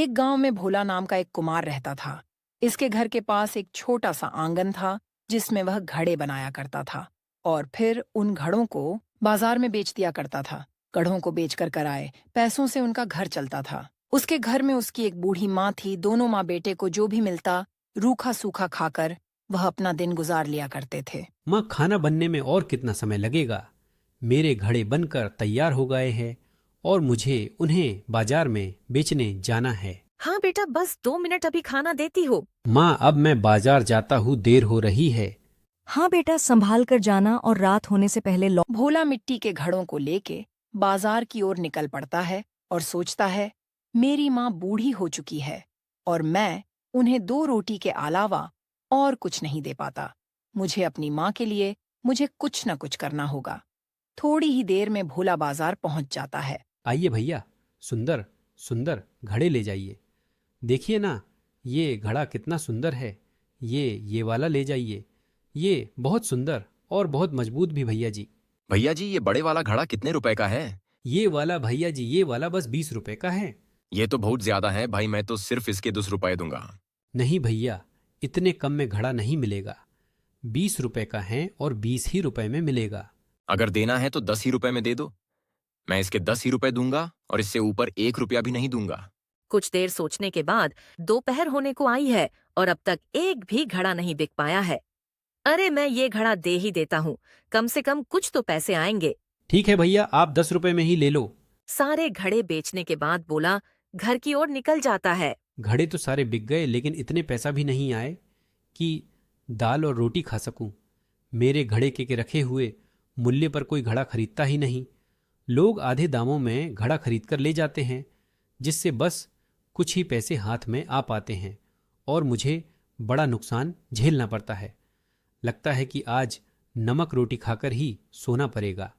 एक गांव में भोला नाम का एक कुमार रहता था। इसके घर के पास एक छोटा सा आंगन था जिसमें वह घड़े बनाया करता था और फिर उन घड़ों को बाजार में बेच दिया करता था। घड़ों को बेचकर कराए पैसों से उनका घर चलता था। उसके घर में उसकी एक बूढ़ी माँ थी। दोनों माँ बेटे को जो भी मिलता रूखा सूखा खाकर वह अपना दिन गुजार लिया करते थे। माँ, खाना बनने में और कितना समय लगेगा? मेरे घड़े बनकर तैयार हो गए हैं और मुझे उन्हें बाजार में बेचने जाना है। हाँ बेटा, बस 2 मिनट अभी खाना देती हो। माँ, अब मैं बाजार जाता हूँ, देर हो रही है। हाँ बेटा, संभाल कर जाना और रात होने से पहले लौट। भोला मिट्टी के घड़ों को लेके बाजार की ओर निकल पड़ता है और सोचता है, मेरी माँ बूढ़ी हो चुकी है और मैं उन्हें 2 रोटी के अलावा और कुछ नहीं दे पाता। मुझे अपनी माँ के लिए मुझे कुछ न कुछ करना होगा। थोड़ी ही देर में भोला बाजार पहुंच जाता है। आइए भैया, सुंदर सुंदर घड़े ले जाइए। देखिए ना, ये घड़ा कितना सुंदर है। ये वाला ले जाइए। ये बहुत सुंदर और बहुत मजबूत भी भैया जी। भैया जी, ये बड़े वाला घड़ा कितने रुपए का है? ये वाला भैया जी, ये वाला बस 20 रुपए का है। ये तो बहुत ज्यादा है भाई, मैं तो सिर्फ इसके 10 रुपए दूंगा। नहीं भैया, इतने कम में घड़ा नहीं मिलेगा। 20 रुपए का है और 20 ही रुपए में मिलेगा। अगर देना है तो 10 ही रुपए में दे दो। मैं इसके 10 ही रुपए दूंगा और इससे ऊपर 1 रुपया भी नहीं दूंगा। कुछ देर सोचने के बाद दोपहर होने को आई है और अब तक एक भी घड़ा नहीं बिक पाया है। अरे मैं ये घड़ा दे ही देता हूँ, कम से कम कुछ तो पैसे आएंगे। ठीक है भैया, आप 10 रुपए में ही ले लो। सारे घड़े बेचने के बाद बोला घर की ओर निकल जाता है। घड़े तो सारे बिक गए, लेकिन इतने पैसा भी नहीं आए कि दाल और रोटी खा सकूं। मेरे घड़े के रखे हुए मूल्य पर कोई घड़ा खरीदता ही नहीं। लोग आधे दामों में घड़ा खरीद कर ले जाते हैं, जिससे बस कुछ ही पैसे हाथ में आ पाते हैं और मुझे बड़ा नुकसान झेलना पड़ता है। लगता है कि आज नमक रोटी खाकर ही सोना पड़ेगा।